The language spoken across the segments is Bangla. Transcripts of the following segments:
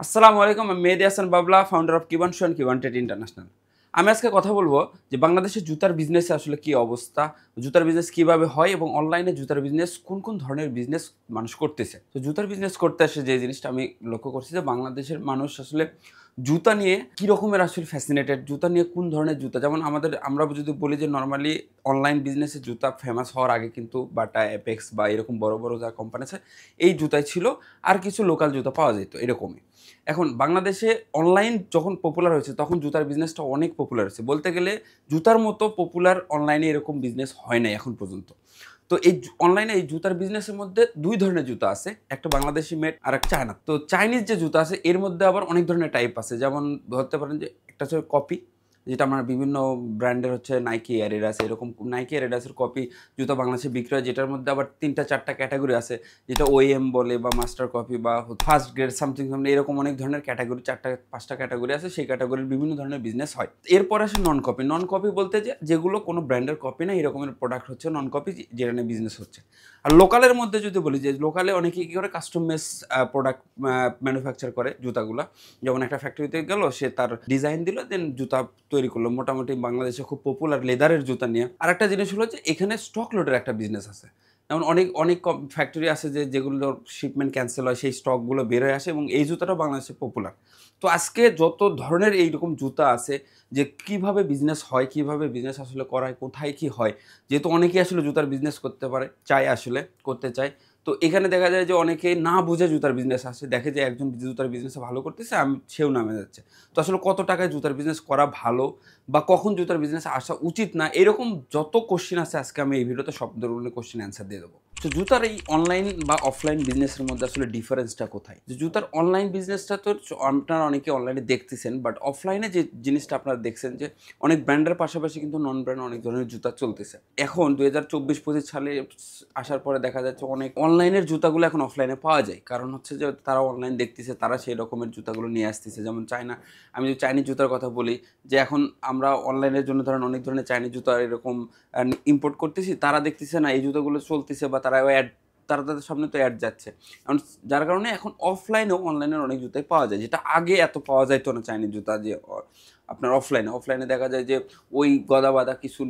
আসসালামু আলাইকুম, আমি Mehedi Hasan Babla, founder of Kiban shoe and Kiban trade international. আমি আজকে কথা বলবো যে বাংলাদেশের জুতার বিজনেসে আসলে কি অবস্থা, জুতার বিজনেস কিভাবে হয় এবং অনলাইনে জুতার বিজনেস কোন কোন ধরনের বিজনেস মানুষ করতেছে। তো জুতার বিজনেস করতে আসে যে জিনিসটা আমি লক্ষ্য করছি যে বাংলাদেশের মানুষ আসলে জুতা নিয়ে কী রকমের আসলে ফ্যাসিনেটেড, জুতা নিয়ে কোন ধরনের জুতা, যেমন আমরা যদি বলি যে নর্মালি অনলাইন বিজনেসে জুতা ফেমাস হওয়ার আগে কিন্তু বাটা, অ্যাপেক্স বা এরকম বড় বড় যা কোম্পানি আছে এই জুতাই ছিল, আর কিছু লোকাল জুতা পাওয়া যেত এরকমই। এখন বাংলাদেশে অনলাইন যখন পপুলার হয়েছে তখন জুতার বিজনেসটা অনেক পপুলার হয়েছে, বলতে গেলে জুতার মতো পপুলার অনলাইনে এরকম বিজনেস হয় নাই এখন পর্যন্ত। তো এই অনলাইনে এই জুতার বিজনেসের মধ্যে দুই ধরনের জুতা আছে, একটা বাংলাদেশি মেড আর একটা চায়না। তো চাইনিজ যে জুতা আছে এর মধ্যে আবার অনেক ধরনের টাইপ আছে, যেমন ধরতে পারেন যে একটা হচ্ছে কপি, যেটা আমার বিভিন্ন ব্র্যান্ডের হচ্ছে নাইকি, অ্যাডিডাস, এরকম নাইকি অ্যাডিডাসের কপি জুতা বাংলাদেশে বিক্রি হয়, যেটার মধ্যে আবার ৩টা ৪টা ক্যাটাগরি আছে, যেটা ওএম বলে বা মাস্টার কপি বা ফার্স্ট গ্রেড সামথিং সামথিং, এরকম অনেক ধরনের ক্যাটাগরি, ৪টা ৫টা ক্যাটাগরি আছে, সেই ক্যাটাগরির বিভিন্ন ধরনের বিজনেস হয়। এরপর আসে নন কপি। নন কপি বলতে যেগুলো কোনো ব্র্যান্ডের কপি না, এরকমের প্রোডাক্ট হচ্ছে নন কপি, যেটা নিয়ে বিজনেস হচ্ছে। আর লোকালের মধ্যে যদি বলি যে লোকালে অনেকে কী করে কাস্টম মেস প্রোডাক্ট ম্যানুফ্যাকচার করে জুতাগুলা, যেমন একটা ফ্যাক্টরিতে গেল, সে তার ডিজাইন দিল, দেন জুতা তৈরি করলো। মোটামুটি বাংলাদেশে খুব পপুলার লেদারের জুতা নিয়ে। আর একটা জিনিস হলো যে এখানে স্টক লোডের একটা বিজনেস আছে। যেমন অনেক অনেক ফ্যাক্টরি আছে যেগুলোর শিপমেন্ট ক্যান্সেল হয়, সেই স্টকগুলো বের হয়ে আসে, এবং এই জুতাটা বাংলাদেশে পপুলার। তো আজকে যত ধরনের এইরকম জুতা আছে, যে কিভাবে বিজনেস হয়, কিভাবে বিজনেস আসলে করা হয়, কোথায় কি হয়, যেহেতু অনেকেই আসলে জুতার বিজনেস করতে পারে চায়, আসলে করতে চায়। তো এখানে দেখা যায় যে অনেকেই না বুঝে জুতার বিজনেস আসে, দেখে যে একজন জুতার বিজনেসে ভালো করতেছে, সেও নামে যাচ্ছে। তো আসলে কত টাকায় জুতার বিজনেস করা ভালো, বা কখন জুতার বিজনেসে আসা উচিত না, এরকম যত কোশ্চেন আছে আজকে আমি এই ভিডিওতে সব ধরনের কোশ্চেন অ্যান্সার দিয়ে দেবো। তো জুতার এই অনলাইন বা অফলাইন বিজনেসের মধ্যে আসলে ডিফারেন্সটা কোথায়? যে জুতার অনলাইন বিজনেসটা তো আপনারা অনেকে অনলাইনে দেখতেছেন, বাট অফলাইনে যে জিনিসটা আপনারা দেখছেন যে অনেক ব্র্যান্ডের পাশাপাশি কিন্তু নন ব্র্যান্ড অনেক ধরনের জুতা চলতেছে। এখন ২০২৪-২৫ সালে আসার পরে দেখা যাচ্ছে অনেক অনলাইনের জুতাগুলো এখন অফলাইনে পাওয়া যায়। কারণ হচ্ছে যে তারা অনলাইন দেখতেছে, তারা সেই রকমের জুতাগুলো নিয়ে আসতেছে। যেমন চায়না, আমি যদি চাইনিজ জুতার কথা বলি, যে এখন আমরা অনলাইনের জন্য ধরেন অনেক ধরনের চাইনিজ জুতা এরকম ইম্পোর্ট করতেছি, তারা দেখতেছে না এই জুতাগুলো চলতেছে, বা তারা তাদের সামনে তো অ্যাড যাচ্ছে। এখন যার কারণে এখন অফলাইনেও অনলাইনের অনেক জুতাই পাওয়া যায়, যেটা আগে এত পাওয়া যাইতো না চাইনিজ জুতা। যে আপনার অফলাইনে দেখা যায় যে ওই গদা বাঁধা কিছু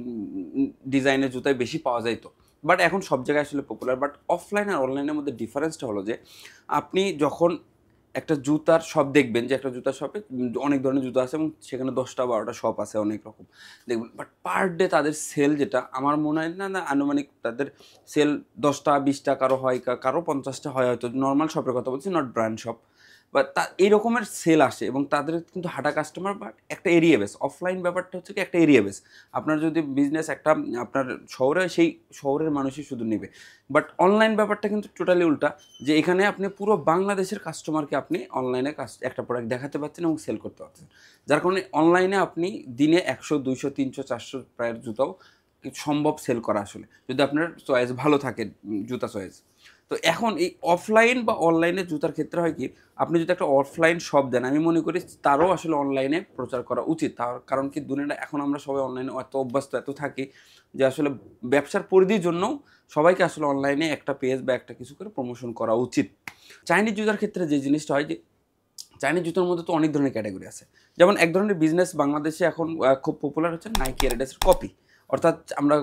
ডিজাইনের জুতাই বেশি পাওয়া যাইতো, বাট এখন সব জায়গায় আসলে পপুলার। বাট অফলাইন আর অনলাইনের মধ্যে ডিফারেন্সটা হলো যে আপনি যখন একটা জুতার শপ দেখবেন, যে একটা জুতার শপে অনেক ধরনের জুতা আছে এবং সেখানে ১০টা ১২টা শপ আছে অনেক রকম দেখবেন, বাট পার ডে তাদের সেল, যেটা আমার মনে হয় না আনুমানিক তাদের সেল ১০টা ২০টা, কারো হয় কারো ৫০টা হয়, হয়তো নর্মাল শপের কথা বলছি, নট ব্র্যান্ড শপ। বা এই রকমের সেল আসে, এবং তাদের কিন্তু হাঁটা কাস্টমার, বাট একটা এরিয়া বেস। অফলাইন ব্যাপারটা হচ্ছে কি একটা এরিয়া বেস। আপনার যদি বিজনেস একটা আপনার শহরে, সেই শহরের মানুষই শুধু নেবে। বাট অনলাইন ব্যাপারটা কিন্তু টোটালি উল্টা, যে এখানে আপনি পুরো বাংলাদেশের কাস্টমারকে আপনি অনলাইনে একটা প্রোডাক্ট দেখাতে পারছেন এবং সেল করতে পারছেন। যার কারণে অনলাইনে আপনি দিনে ১০০, ২০০, ৩০০, ৪০০ প্রায়ের জুতাও সম্ভব সেল করা, আসলে যদি আপনার চয়েস ভালো থাকে, জুতা চয়েস। তো এখন এই অফলাইন বা অনলাইনে জুতার ক্ষেত্রে হয় কি, আপনি যদি একটা অফলাইন শপ দেন, আমি মনে করি তারও আসলে অনলাইনে প্রচার করা উচিত। তার কারণ কি, দুনিয়াটা এখন আমরা সবাই অনলাইনে এত অভ্যস্ত, এত থাকি, যে আসলে ব্যবসার পরিধির জন্যও সবাইকে আসলে অনলাইনে একটা পেজ বা একটা কিছু করে প্রমোশন করা উচিত। চাইনিজ জুতার ক্ষেত্রে যে জিনিসটা হয় যে চাইনিজ জুতোর মধ্যে তো অনেক ধরনের ক্যাটাগরি আছে। যেমন এক ধরনের বিজনেস বাংলাদেশে এখন খুব পপুলার হচ্ছে নাইকি, অ্যাডিডাসের কপি। অর্থাৎ আমরা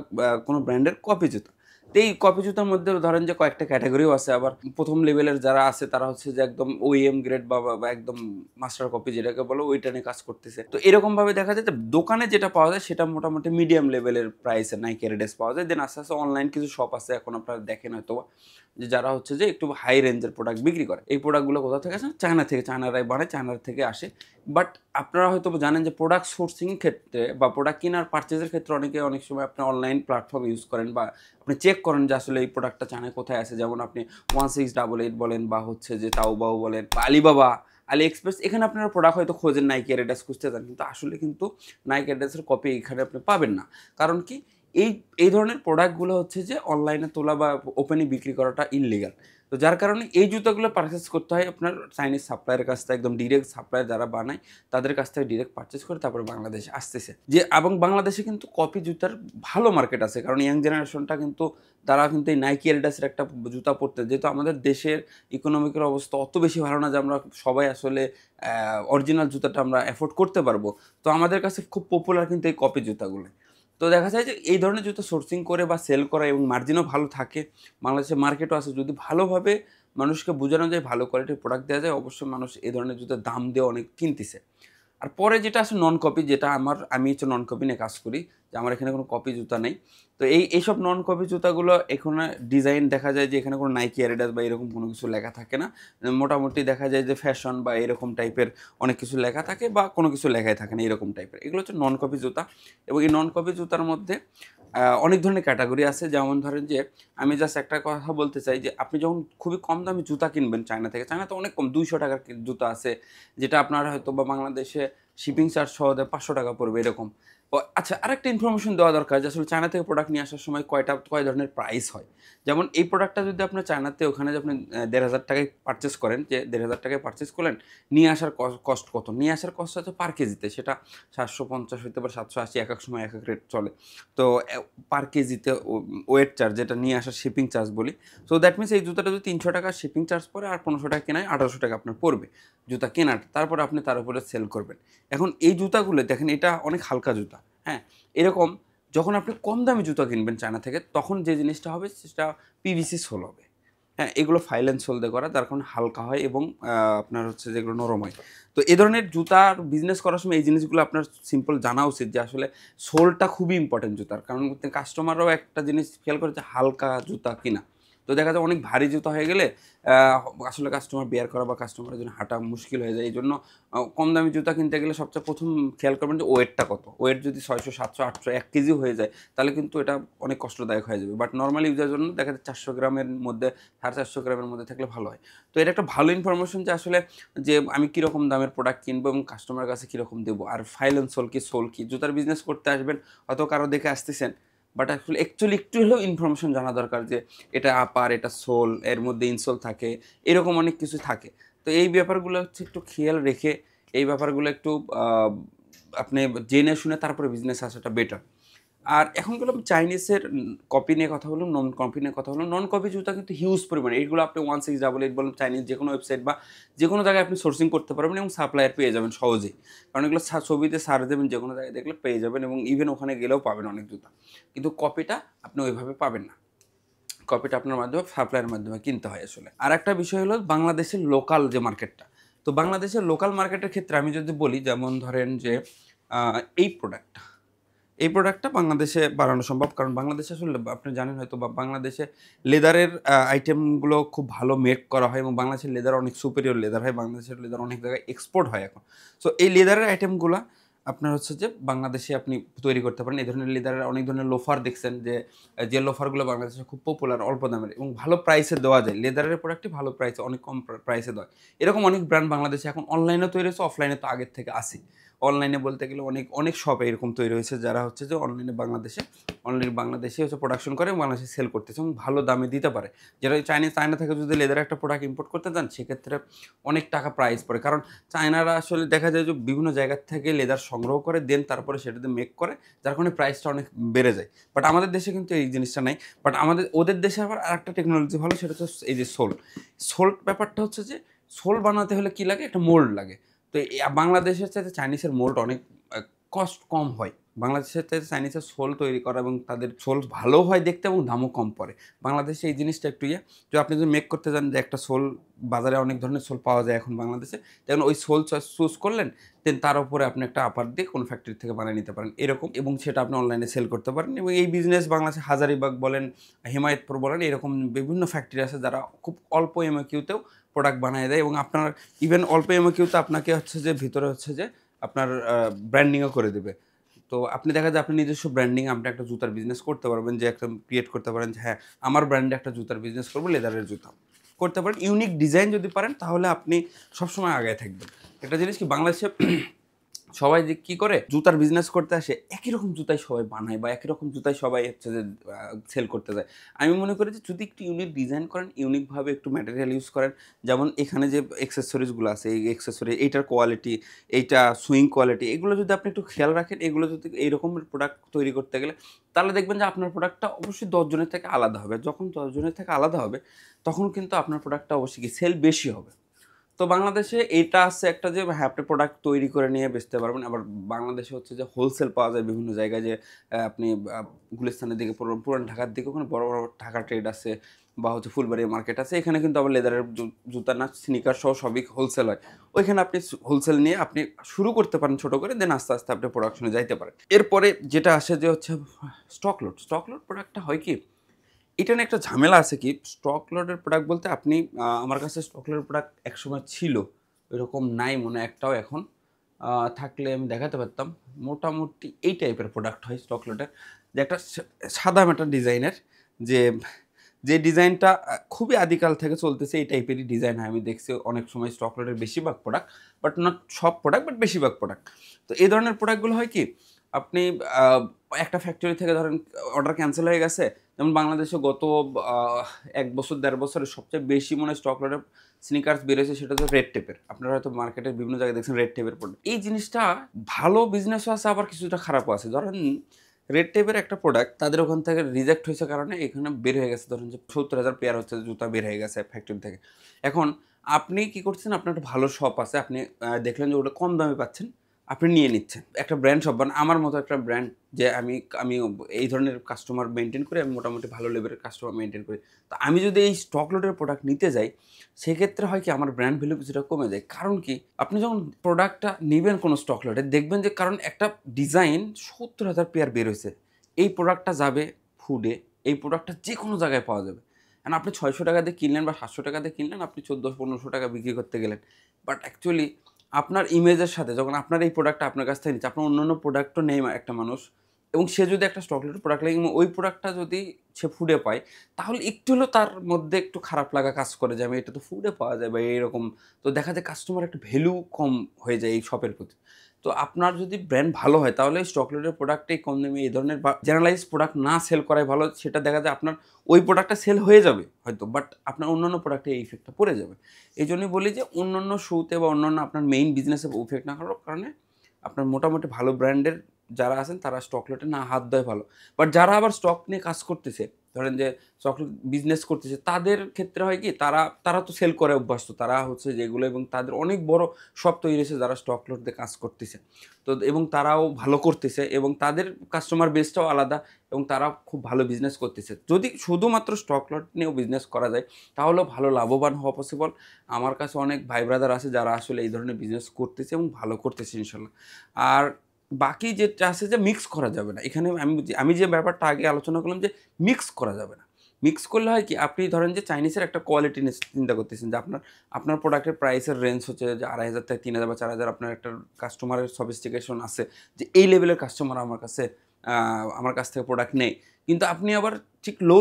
কোনো ব্র্যান্ডের কপি জুতা। তো এই কপি জুতার মধ্যে ধরেন যে কয়েকটা ক্যাটাগরিও আছে। আবার প্রথম লেভেলের যারা আছে তারা হচ্ছে যে একদম ওইএম গ্রেড বা একদম মাস্টার কপি যেটাকে বলে, ওইটা নিয়ে কাজ করতেছে। তো এরকমভাবে দেখা যায় যে দোকানে যেটা পাওয়া যায় সেটা মোটামুটি মিডিয়াম লেভেলের প্রাইসে নাইকি, অ্যাডিডাস পাওয়া যায়। দেন আস্তে আস্তে অনলাইন কিছু শপ আছে, এখন আপনারা দেখেন হয়তো, যে যারা হচ্ছে যে একটু হাই রেঞ্জের প্রোডাক্ট বিক্রি করে। এই প্রোডাক্টগুলো কোথা থেকে আসে? চায়না থেকে, চায়নারাই বানায়, চায়নার থেকে আসে। বাট আপনারা হয়তো জানেন যে প্রোডাক্ট সোর্সিং ক্ষেত্রে বা প্রোডাক্ট কেনার পারচেজের ক্ষেত্রে অনেক সময় আপনি অনলাইন প্ল্যাটফর্ম ইউজ করেন, বা আপনি চেক করেন যে আসলে এই প্রোডাক্টটা চায়নায় কোথায় আছে। যেমন আপনি 1688 বলেন, বা হচ্ছে যে তাওবাও বলেন, বা আলিবাবা, আলি এক্সপ্রেস, এখানে আপনারা প্রোডাক্ট হয়তো খোঁজেন, নাইকি, অ্যাডিডাস খুঁজতে যান, কিন্তু আসলে কিন্তু নাইকি, অ্যাডিডাসের কপি এখানে আপনি পাবেন না। কারণ কি, এই এই ধরনের প্রোডাক্টগুলো হচ্ছে যে অনলাইনে তোলা বা ওপেনে বিক্রি করাটা ইনলিগাল। তো যার কারণে এই জুতাগুলো পারচেস করতে হয় আপনার চাইনিজ সাপ্লায়ারের কাছ থেকে, একদম ডিরেক্ট সাপ্লায়ার যারা বানায় তাদের কাছ থেকে ডিরেক্ট পারচেস করে তারপরে বাংলাদেশে আসতেছে যে, এবং বাংলাদেশে কিন্তু কপি জুতার ভালো মার্কেট আছে, কারণ ইয়াং জেনারেশনটা কিন্তু তারা কিন্তু এই নাইকি অ্যাডিডাসের একটা জুতা পরতে, যেহেতু আমাদের দেশের ইকোনমিকের অবস্থা অত বেশি ভালো না যে আমরা সবাই আসলে অরিজিনাল জুতাটা আমরা অ্যাফোর্ড করতে পারবো, তো আমাদের কাছে খুব পপুলার কিন্তু এই কপি জুতাগুলো। তো দেখা যায় যে এই ধরনের জুতো সোর্সিং করে বা সেল করা এবং মার্জিনও ভালো থাকে, বাংলাদেশের মার্কেটও আছে, যদি ভালোভাবে মানুষকে বোঝানো যায়, ভালো কোয়ালিটির প্রোডাক্ট দেওয়া যায়, অবশ্যই মানুষ এই ধরনের জুতোর দাম দিয়ে অনেক কিনতেছে। আর পরে যেটা আছে নন কপি, যেটা আমি হচ্ছে নন কপি নিয়ে কাজ করি, যে আমার এখানে কোনো কপি জুতা নেই। তো এইসব নন কপি জুতাগুলো এখানে ডিজাইন দেখা যায় যে এখানে কোনো নাইকি অ্যাডিডাস বা এরকম কোনো কিছু লেখা থাকে না, মোটামুটি দেখা যায় যে ফ্যাশন বা এরকম টাইপের অনেক কিছু লেখা থাকে বা কোনো কিছু লেখাই থাকে না, এরকম টাইপের। এগুলো হচ্ছে নন কপি জুতা। এবং এই নন কপি জুতার মধ্যে অনেক ধরনের ক্যাটাগরি আছে, যেমন ধরেন যে আমি জাস্ট একটা কথা বলতে চাই যে আপনি যখন খুবই কম দামি জুতা কিনবেন চায়না থেকে, চায়না তো অনেক কম, 200 টাকার জুতা আছে যেটা আপনার হয়তো বা বাংলাদেশে শিপিং চার্জ সহ 500 টাকা পড়বে এরকম। আচ্ছা, আরেকটা ইনফরমেশন দেওয়া দরকার যে আসলে চায়না থেকে প্রোডাক্ট নিয়ে আসার সময় কয় ধরনের প্রাইস হয়। যেমন এই প্রোডাক্টটা যদি আপনার চায়নাতে ওখানে যে আপনি 1,500 টাকায় পারচেস করেন, যে 1,500 টাকায় পারচেস করলেন, নিয়ে আসার কস্ট কত? নিয়ে আসার কস্ট হচ্ছে পার কেজিতে, সেটা 750 হতে পারে, 780, এক এক সময় এক এক রেট চলে। তো পার কেজিতে ওয়েট চার্জ, যেটা নিয়ে আসার শিপিং চার্জ বলি। সো দ্যাট মিনস এই জুতাটা যদি 300 টাকা শিপিং চার্জ পড়ে আর 1500 টাকা কেনায় 1800 টাকা আপনার পড়বে জুতা কেনার, তারপরে আপনি তার উপরে সেল করবেন। এখন এই জুতাগুলো দেখেন, এটা অনেক হালকা জুতা, হ্যাঁ, এরকম যখন আপনি কম দামি জুতা কিনবেন চায়না থেকে, তখন যে জিনিসটা হবে সেটা পিভিসি সোল হবে, হ্যাঁ, এগুলো ফাইল অ্যান্ড সোল দিয়ে করা, তার কারণে হালকা হয় এবং আপনার হচ্ছে যেগুলো নরম হয়। তো এই ধরনের জুতার বিজনেস করার সময় এই জিনিসগুলো আপনার সিম্পল জানা উচিত যে আসলে সোলটা খুবই ইম্পর্টেন্ট জুতার, কারণ কাস্টমাররাও একটা জিনিস খেয়াল করে যে হালকা জুতা কিনা। তো দেখা যায় অনেক ভারী জুতা হয়ে গেলে আসলে কাস্টমার বেয়ার করা বা কাস্টমারের জন্য হাঁটা মুশকিল হয়ে যায়। এই জন্য কম দামি জুতা কিনতে গেলে সবচেয়ে প্রথম খেয়াল করবেন যে ওয়েটটা কত। ওয়েট যদি 600, 700, 800, 1 কেজিও হয়ে যায়, তাহলে কিন্তু এটা অনেক কষ্টদায়ক হয়ে যাবে। বাট নর্মাল ইউজের জন্য দেখা যায় 400 গ্রামের মধ্যে, 450 গ্রামের মধ্যে থাকলে ভালো হয়। তো এটা একটা ভালো ইনফরমেশন যে আসলে যে আমি কীরকম দামের প্রোডাক্ট কিনবো এবং কাস্টমারের কাছে কীরকম দেবো। আর ফাইল অ্যান্ড সোল কি, জুতার বিজনেস করতে আসবেন, হয়তো কারো দেখে আসতেছেন, বাট অ্যাকচুয়ালি একটু হলেও ইনফরমেশন জানা দরকার যে এটা আপার, এটা সোল, এর মধ্যে ইনসোল থাকে, এরকম অনেক কিছু থাকে। তো এই ব্যাপারগুলো হচ্ছে একটু খেয়াল রেখে, এই ব্যাপারগুলো একটু আপনি জেনে শুনে তারপরে বিজনেস আসাটা বেটার। আর এখন গেলাম চাইনিজের কপি নিয়ে কথা বললাম, নন কপি নিয়ে কথা বললাম। নন কপি জুতা কিন্তু হিউজ পরিমাণে, এইগুলো আপনি 1688 বলুন, চাইনিজ যে কোনো ওয়েবসাইট বা যে কোনো জায়গায় আপনি সোর্সিং করতে পারবেন এবং সাপ্লায়ার পেয়ে যাবেন সহজেই, কারণ এগুলো ছবিতে সার্চ দেবেন, যে কোনো জায়গায় দেখলে পেয়ে যাবেন এবং ইভেন ওখানে গেলেও পাবেন অনেক জুতা। কিন্তু কপিটা আপনি ওইভাবে পাবেন না, কপিটা আপনার মাধ্যমে সাপ্লায়ারের মাধ্যমে কিনতে হয় আসলে। আর একটা বিষয় হলো বাংলাদেশের লোকাল যে মার্কেটটা, তো বাংলাদেশের লোকাল মার্কেটের ক্ষেত্রে আমি যদি বলি, যেমন ধরেন যে এই প্রোডাক্টটা বাংলাদেশে বানানো সম্ভব, কারণ বাংলাদেশে আসলে আপনি জানেন হয়তো বা বাংলাদেশে লেদারের আইটেমগুলো খুব ভালো মেক করা হয় এবং বাংলাদেশের লেদার অনেক সুপেরিয়র লেদার হয়, বাংলাদেশের লেদার অনেক জায়গায় এক্সপোর্ট হয় এখন। সো এই লেদারের আইটেমগুলো আপনার হচ্ছে যে বাংলাদেশে আপনি তৈরি করতে পারেন। এই ধরনের লেদারের অনেক ধরনের লোফার দেখছেন যে লোফারগুলো বাংলাদেশে খুব পপুলার, অল্প দামের এবং ভালো প্রাইসে দেওয়া যায়। লেদারের প্রোডাক্টটি ভালো প্রাইসে, অনেক কম প্রাইসে দেয়। এরকম অনেক ব্র্যান্ড বাংলাদেশে এখন অনলাইনেও তৈরি হয়েছে, অফলাইনে তো আগের থেকে আসে। অনলাইনে বলতে গেলে অনেক শপ এরকম তৈরি হয়েছে যারা হচ্ছে যে অনলাইনে বাংলাদেশে হচ্ছে প্রোডাকশন করে এবং বাংলাদেশে সেল করতেছে এবং ভালো দামে দিতে পারে। যেটা চায়না থেকে যদি লেদার একটা প্রোডাক্ট ইম্পোর্ট করতে চান, সেক্ষেত্রে অনেক টাকা প্রাইস পড়ে, কারণ চায়নারা আসলে দেখা যায় যে বিভিন্ন জায়গা থেকে লেদার সংগ্রহ করে দেন তারপরে সেটাতে মেক করে, যার কারণে প্রাইসটা অনেক বেড়ে যায়। বাট আমাদের দেশে কিন্তু এই জিনিসটা নাই। বাট ওদের দেশে আবার আরেকটা টেকনোলজি ভালো, সেটা হচ্ছে এই যে সোল ব্যাপারটা হচ্ছে যে সোল বানাতে হলে কি লাগে, একটা মোল্ড লাগে। তো বাংলাদেশের চাইতে চাইনিজের মোল্ড অনেক কস্ট কম হয়। বাংলাদেশের চাইতে চাইনিজের সোল তৈরি করা এবং তাদের সোল ভালো হয় দেখতে এবং দামও কম পড়ে। বাংলাদেশে এই জিনিসটা একটু যে আপনি যদি মেক করতে যান, যে একটা সোল, বাজারে অনেক ধরনের সোল পাওয়া যায় এখন বাংলাদেশে, তেমন ওই সোল চুজ করলেন, দেন তার উপরে আপনি একটা আপার দিয়ে কোনো ফ্যাক্টরি থেকে বানিয়ে নিতে পারেন এরকম, এবং সেটা আপনি অনলাইনে সেল করতে পারেন। এবং এই বিজনেস বাংলাদেশে হাজারিবাগ বলেন, হিমায়তপুর বলেন, এরকম বিভিন্ন ফ্যাক্টরি আছে যারা খুব অল্প এমকিউতেও প্রোডাক্ট বানিয়ে দেয় এবং আপনার ইভেন অল্প এমকিউতে আপনাকে হচ্ছে যে ভিতরে হচ্ছে যে আপনার ব্র্যান্ডিংও করে দেবে। তো আপনি দেখা যায় আপনি নিজস্ব ব্র্যান্ডিং, আপনি একটা জুতার বিজনেস করতে পারবেন, যে একটা ক্রিয়েট করতে পারেন যে হ্যাঁ, আমার ব্র্যান্ডে একটা জুতার বিজনেস করবো, লেদারের জুতা করতে পারেন। ইউনিক ডিজাইন যদি পারেন, তাহলে আপনি সবসময় আগায় থাকবেন। একটা জিনিস কি, বাংলাদেশে সবাই যে কি করে জুতার বিজনেস করতে আসে একই রকম জুতাই সবাই বানায় বা একই রকম জুতাই সবাই হচ্ছে যে সেল করতে যায়। আমি মনে করি যে যদি একটু ইউনিক ডিজাইন করেন, ইউনিকভাবে একটু ম্যাটেরিয়াল ইউজ করেন, যেমন এখানে যে অ্যাক্সেসরিজগুলো আছে, এই অ্যাক্সেসরি এইটার কোয়ালিটি, এইটা সুইং কোয়ালিটি, এগুলো যদি আপনি একটু খেয়াল রাখেন, এগুলো যদি এই রকমের প্রোডাক্ট তৈরি করতে গেলে তাহলে দেখবেন যে আপনার প্রোডাক্টটা অবশ্যই ১০ জনের থেকে আলাদা হবে। যখন ১০ জনের থেকে আলাদা হবে তখন কিন্তু আপনার প্রোডাক্টটা অবশ্যই কি সেল বেশি হবে। তো বাংলাদেশে এইটা আছে একটা যে হ্যাঁ, আপনি প্রোডাক্ট তৈরি করে নিয়ে বেচতে পারবেন। আবার বাংলাদেশে হচ্ছে যে হোলসেল পাওয়া যায় বিভিন্ন জায়গায়, যে আপনি গুলিস্তানের দিকে পুরান ঢাকার দিকে ওখানে বড়, বড় ঢাকা ট্রেড আছে বা হচ্ছে ফুলবাড়ি মার্কেট আছে। এখানে কিন্তু আবার লেদারের জুতা না স্নিকার সহ সবই হোলসেল হয়। ওইখানে আপনি হোলসেল নিয়ে আপনি শুরু করতে পারেন ছোট করে, দেন আস্তে, আস্তে আপনি প্রোডাকশনে যাইতে পারেন। এরপরে যেটা আসে যে হচ্ছে স্টক লোড। স্টক লোড প্রোডাক্টটা হয় কি, এটা নিয়ে একটা ঝামেলা আছে কি, স্টক লটের প্রোডাক্ট বলতে আপনি আমার কাছে স্টক লটের প্রোডাক্ট একসময় ছিল, এরকম নাই মনে একটাও এখন। থাকলে আমি দেখাতে পারতাম। মোটামুটি এই টাইপের প্রোডাক্ট হয় স্টক লটের, যে একটা সাদা মাটা ডিজাইনের, যে যে ডিজাইনটা খুবই আদিকাল থেকে চলতেছে এই টাইপেরই ডিজাইন হয়। আমি দেখছি অনেক সময় স্টক লটের বেশিরভাগ প্রোডাক্ট, বাট নট সব প্রোডাক্ট, বাট বেশিরভাগ প্রোডাক্ট। তো এই ধরনের প্রোডাক্টগুলো হয় কি, আপনি একটা ফ্যাক্টরি থেকে ধরেন অর্ডার ক্যান্সেল হয়ে গেছে, যেমন বাংলাদেশে গত ১ বছর ১.৫ বছরে সবচেয়ে বেশি মনে হয় স্টক লটের স্নিকার্স বেরিয়েছে, সেটা হচ্ছে রেড টেপের। আপনারা হয়তো মার্কেটের বিভিন্ন জায়গায় দেখছেন রেড টেপের প্রোডাক্ট। এই জিনিসটা ভালো বিজনেসও আছে, আবার কিছুটা খারাপও আছে। ধরেন রেড টেপের একটা প্রোডাক্ট তাদের ওখান থেকে রিজেক্ট হয়েছে কারণে এখানে বের হয়ে গেছে, ধরেন যে ৭০,০০০ পেয়ার হচ্ছে জুতা বের হয়ে গেছে ফ্যাক্টরি থেকে। এখন আপনি কি করছেন, আপনার একটা ভালো শপ আছে, আপনি দেখলেন যে ওটা কম দামে পাচ্ছেন, আপনি নিয়ে নিচ্ছেন। একটা ব্র্যান্ড শপ, মানে আমার মতো একটা ব্র্যান্ড, যে আমি আমি এই ধরনের কাস্টমার মেইনটেইন করি, আমি মোটামুটি ভালো লেভেলের কাস্টমার মেইনটেইন করি। তো আমি যদি এই স্টক লটের প্রোডাক্ট নিতে যাই, সেক্ষেত্রে হয় কি আমার ব্র্যান্ড ভ্যালু কিছুটা কমে যায়। কারণ কি, আপনি যখন প্রোডাক্টটা নিবেন কোনো স্টক লটে, দেখবেন যে কারণ একটা ডিজাইন ৭০,০০০ পেয়ার বের হইছে। এই প্রোডাক্টটা যাবে ফুডে, এই প্রোডাক্টটা যেকোনো জায়গায় পাওয়া যাবে। কারণ আপনি ৳৬০০ দিয়ে কিনলেন বা ৳৭০০ দিয়ে কিনলেন, আপনি ৳১৪০০-১৫০০ বিক্রি করতে গেলেন। বাট অ্যাকচুয়ালি আপনার ইমেজের সাথে যখন আপনার এই প্রোডাক্টটা আপনার কাছ থেকে নিচ্ছে, আপনার অন্যান্য প্রোডাক্টও নেয় একটা মানুষ, এবং সে যদি একটা স্টক লটের প্রোডাক্ট লাগে এবং ওই প্রোডাক্টটা যদি সে ফুডে পায়, তাহলে একটু হলেও তার মধ্যে একটু খারাপ লাগা কাজ করে যে আমি এটা তো ফুডে পাওয়া যায় বা এইরকম। তো দেখা যায় কাস্টমার একটা ভ্যালু কম হয়ে যায় এই শপের প্রতি। তো আপনার যদি ব্র্যান্ড ভালো হয় তাহলে স্টক লটের প্রোডাক্টেই কম দামে এই ধরনের বা জেনারেলাইজড প্রোডাক্ট না সেল করাই ভালো। সেটা দেখা যায় আপনার ওই প্রোডাক্টটা সেল হয়ে যাবে হয়তো, বাট আপনার অন্যান্য প্রোডাক্টে এই ইফেক্টটা পড়ে যাবে। এইজন্যই বলি যে অন্যান্য শোতে বা অন্যান্য আপনার মেইন বিজনেসে ইফেক্ট না করার কারণে আপনার মোটামুটি ভালো ব্র্যান্ডের যারা আছেন তারা স্টক লটে না হাত দেওয়াই ভালো। বাট যারা আবার স্টক নিয়ে কাজ করতেছে, ধরেন যে স্টক বিজনেস করতেছে, তাদের ক্ষেত্রে হয় কি, তারা তারা তো সেল করে অভ্যস্ত। তারা হচ্ছে যেগুলো, এবং তাদের অনেক বড় শপ তৈরি হয়েছে যারা স্টক লট দিয়ে কাজ করতেছে। তো এবং তারাও ভালো করতেছে এবং তাদের কাস্টমার বেসটাও আলাদা, এবং তারা খুব ভালো বিজনেস করতেছে। যদি শুধুমাত্র স্টক লট নিয়েও বিজনেস করা যায় তাহলেও ভালো লাভবান হওয়া পসিবল। আমার কাছে অনেক ভাই ব্রাদার আছে যারা আসলে এই ধরনের বিজনেস করতেছে এবং ভালো করতেছে ইনশাল্লাহ। আর বাকি যেটা আছে যে মিক্স করা যাবে না। এখানে আমি যে ব্যাপারটা আগে আলোচনা করলাম যে মিক্স করা যাবে না। মিক্স করলে হয় কি, আপনি ধরেন যে চাইনিজের একটা কোয়ালিটি নিয়ে চিন্তা করতেছেন যে আপনার প্রোডাক্টের প্রাইসের রেঞ্জ হচ্ছে যে ২,৫০০ থেকে ৩,০০০ বা ৪,০০০। আপনার একটা কাস্টমারের সফিস্টিকেশন আছে যে এই লেভেলের কাস্টমার আমার কাছ থেকে প্রোডাক্ট নেয়। কিন্তু আপনি আবার ঠিক লো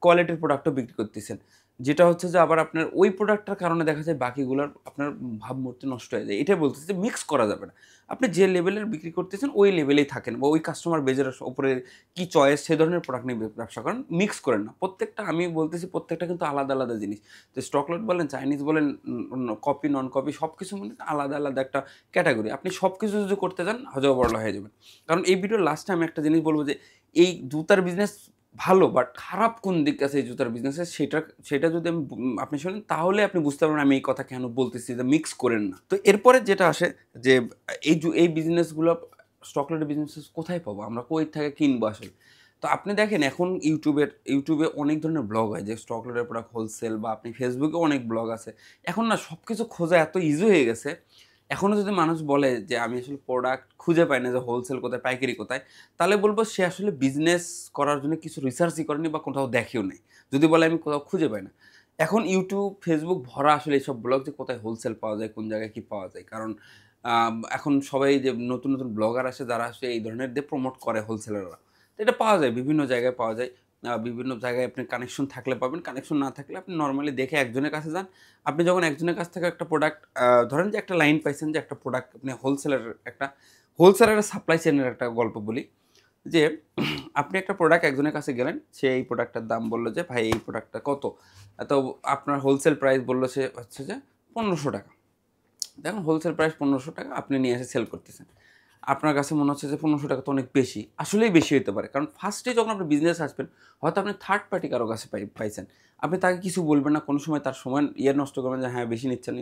কোয়ালিটির প্রোডাক্টও বিক্রি করতেছেন। যেটা হচ্ছে যে আবার আপনার ওই প্রোডাক্টটার কারণে দেখা যায় বাকিগুলোর আপনার ভাবমূর্তি নষ্ট হয়ে যায়। এটাই বলতেছি যে মিক্স করা যাবে না। আপনি যে লেভেলের বিক্রি করতেছেন ওই লেভেলেই থাকেন, বা ওই কাস্টমার বেজের উপরে কি চয়েস সে ধরনের প্রোডাক্ট নিয়ে ব্যবসা করেন, মিক্স করেন না। প্রত্যেকটা আমি বলতেছি প্রত্যেকটা কিন্তু আলাদা, আলাদা জিনিস। তো স্টকলট বলেন, চাইনিজ বলেন, কপি, নন কপি সবকিছু মানে আলাদা, আলাদা একটা ক্যাটাগরি। আপনি সবকিছু যদি করতে যান হযবরল হয়ে যাবেন। কারণ এই ভিডিওর লাস্টে আমি একটা জিনিস বলব যে এই জুতার বিজনেস ভালো, বাট খারাপ কোন দিক আছে এই জুতার বিজনেসের, সেটা যদি আপনি শোনেন তাহলে আপনি বুঝতে পারবেন আমি এই কথা কেন বলতেছি যে মিক্স করেন না। তো এরপরে যেটা আসে যে এই বিজনেসগুলো, স্টকলেটের বিজনেস কোথায় পাবো আমরা, কই থেকে কিনবো আসলে? তো আপনি দেখেন এখন ইউটিউবে অনেক ধরনের ব্লগ হয় যে স্টকলেটের প্রোডাক্ট হোলসেল, বা আপনি ফেসবুকে অনেক ব্লগ আছে। এখন না সবকিছু খোঁজা এত ইজি হয়ে গেছে। এখনও যদি মানুষ বলে যে আমি আসলে প্রোডাক্ট খুঁজে পাই না যে হোলসেল কোথায়, পাইকারি কোথায়, তাহলে বলব সে আসলে বিজনেস করার জন্য কিছু রিসার্চই করেনি বা কোথাও দেখেও নাই। যদি বলে আমি কোথাও খুঁজে পাই না। এখন ইউটিউব, ফেসবুক ভরা আসলে এইসব ব্লগ যে কোথায় হোলসেল পাওয়া যায়, কোন জায়গায় কি পাওয়া যায়। কারণ এখন সবাই যে নতুন, নতুন ব্লগার আসে যারা আসলে এই ধরনের দিয়ে প্রমোট করে হোলসেলাররা। তো এটা পাওয়া যায়, বিভিন্ন জায়গায় পাওয়া যায়। বিভিন্ন জায়গায় আপনি কানেকশন থাকলে পাবেন, কানেকশন না থাকলে আপনি নরমালি দেখে একজনের কাছে যান। আপনি যখন একজনের কাছ থেকে একটা প্রোডাক্ট ধরেন যে একটা লাইন পাইছেন যে একটা প্রোডাক্ট আপনি হোলসেলারের সাপ্লাই চেইনের একটা গল্প বলি। যে আপনি একটা প্রোডাক্ট একজনের কাছে গেলেন, সে এই প্রোডাক্টটার দাম বলল যে, "ভাই এই প্রোডাক্টটা কত?" তো আপনার হোলসেল প্রাইস বলল সে হচ্ছে যে ৳১৫০০। দেখুন হোলসেল প্রাইস ৳১৫০০ আপনি নিয়ে এসে সেল করতেছেন। আপনার কাছে মনে হচ্ছে যে ৳১৫০০ তো অনেক বেশি। আসলেই বেশি হইতে পারে। কারণ ফার্স্টে যখন আপনি বিজনেস আসবেন, হয়তো আপনি থার্ড পার্টি কারো কাছে পাইছেন। আপনি তাকে কিছু বলবেন না, কোনো সময় তার সময় নষ্ট করবেন যে হ্যাঁ, বেশি নিচ্ছেন,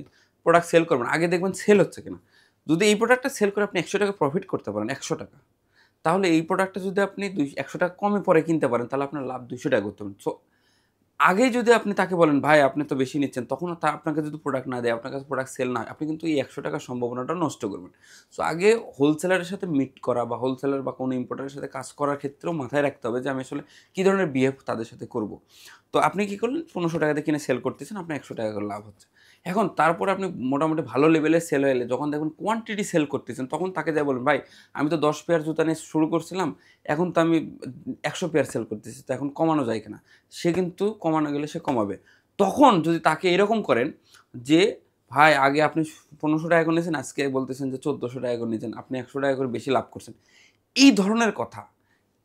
প্রোডাক্ট সেল করবেন। আগে দেখবেন সেল হচ্ছে কিনা। যদি এই প্রোডাক্টটা সেল করে আপনি ৳১০০ প্রফিট করতে পারেন, ৳১০০, তাহলে এই প্রোডাক্টটা যদি আপনি ৳১০০ কমে পরে কিনতে পারেন, তাহলে আপনার লাভ ৳২০০ করতে পারেন। সো আগেই যদি আপনি তাকে বলেন, "ভাই আপনি তো বেশি নিচ্ছেন", তখন আপনাকে যদি প্রোডাক্ট না দেয়, আপনার কাছে প্রোডাক্ট সেল না হয়, আপনি কিন্তু এই ৳১০০ সম্ভাবনাটা নষ্ট করবেন। সো আগে হোলসেলারের সাথে মিট করা বা হোলসেলার বা কোনো ইম্পোর্টারের সাথে কাজ করার ক্ষেত্রেও মাথায় রাখতে হবে যে আমি আসলে কী ধরনের বিহেভ তাদের সাথে করব। তো আপনি কি করলেন? ৳১৫০০ দিয়ে কিনে সেল করতেছেন, আপনার ৳১০০ করে লাভ হচ্ছে। এখন তারপরে আপনি মোটামুটি ভালো লেভেলের সেল হইলে যখন দেখবেন কোয়ান্টিটি সেল করতেছেন, তখন তাকে যেয়ে বলুন, "ভাই আমি তো ১০ পেয়ার জুতা নিয়ে শুরু করছিলাম, এখন তো আমি ১০০ পেয়ার সেল করতেছি। তো এখন কমানো যায় কিনা?" সে কিন্তু কমানো গেলে সে কমাবে। তখন যদি তাকে এরকম করেন যে, "ভাই আগে আপনি ৳১৫০০ করে নিয়েছেন, আজকে বলতেছেন যে ৳১৪০০ করে নিয়েছেন। আপনি ৳১০০ করে বেশি লাভ করছেন।" এই ধরনের কথা,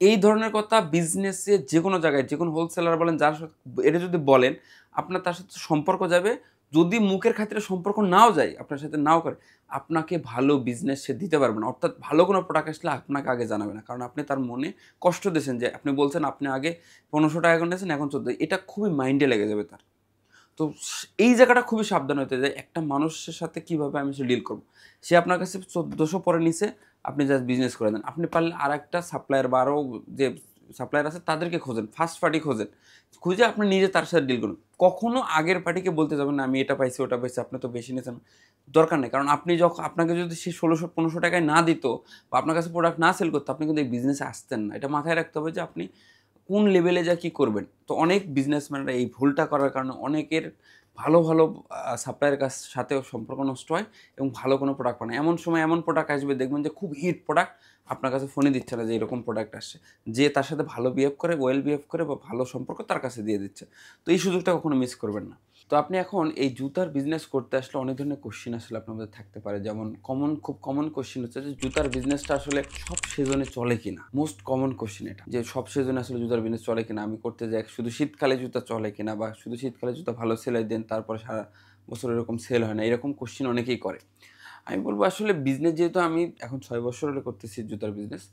এই ধরনের কথা বিজনেসে যেকোনো জায়গায়, যেকোনো হোলসেলার বলেন, যার সাথে এটা যদি বলেন, আপনার তার সাথে সম্পর্ক যাবে। যদি মুখের খাতিরে সম্পর্ক নাও যায়, আপনার সাথে নাও করে, আপনাকে ভালো বিজনেস সে দিতে পারবে না। অর্থাৎ ভালো কোনো প্রোডাক্ট আসলে আপনাকে আগে জানাবে না। কারণ আপনি তার মনে কষ্ট দিয়েছেন যে আপনি বলছেন আপনি আগে ৳১৫০০ করে নিয়েছেন, এখন ১৪। এটা খুবই মাইন্ডে লেগে যাবে তার। তো এই জায়গাটা খুবই সাবধান হতে হয় যে একটা মানুষের সাথে কিভাবে আমি ডিল করব। সে আপনার কাছে ১৪০০ পরে নিছে, আপনি জাস্ট বিজনেস করে দেন। আপনি পারলে আরেকটা সাপ্লায়ার বা আরো যে সাপ্লায়ার আছে তাদেরকে খোঁজেন, ফার্স্ট পার্টি খোঁজেন। খুঁজে আপনি নিজে তার সাথে ডিল করুন। কখনো আগের পার্টিকে বলতে যাবেন না, "আমি এটা পাইছি, ওটা পাইছি, আপনি তো বেশি নিয়েছেন।" দরকার নেই। কারণ আপনি আপনাকে যদি সে ১৬০০-১৫০০ না দিত বা আপনার কাছে প্রোডাক্ট না সেল করতো, আপনি কিন্তু এই বিজনেসে আসতেন না। এটা মাথায় রাখতে হবে যে আপনি কোন লেভেলে যা কি করবেন। তো অনেক বিজনেসম্যানরা এই ভুলটা করার কারণে অনেকের ভালো সাপ্লায়ারের সাথেও সম্পর্ক নষ্ট হয় এবং ভালো কোনো প্রোডাক্ট পায় না। এমন সময় এমন প্রোডাক্ট আসবে দেখবেন যে খুব হিট প্রোডাক্ট, আপনার কাছে ফোনই দিচ্ছে না যে এরকম প্রোডাক্ট আসছে। যে তার সাথে ভালো বিহেভ করে, ওয়েল বিহেভ করে বা ভালো সম্পর্ক তার কাছে দিয়ে দিচ্ছে। তো এই সুযোগটা কখনো মিস করবেন না। তো আপনি এখন এই জুতার বিজনেস করতে আসলে অনেক ধরনের কোয়েশ্চেন আসলে আপনার মধ্যে থাকতে পারে। যেমন খুব কমন কোয়েশ্চেন হচ্ছে যে জুতার বিজনেসটা আসলে সব সিজনে চলে কিনা? মোস্ট কমন কোয়েশ্চেন এটা। যে সব সিজনে আসলে জুতার বিজনেস চলে কিনা? আমি করতে যাই শুধু শীতকালে জুতা চলে কিনা? বা শুধু শীতকালে জুতা ভালো সেলাই দেন, তারপরে সারা বছর এরকম সেল হয় না। এরকম কোয়েশ্চেন অনেকেই করে। আমি বলব আসলে বিজনেস যেহেতু আমি এখন ৬ বছর হলো করতেছি জুতার বিজনেস।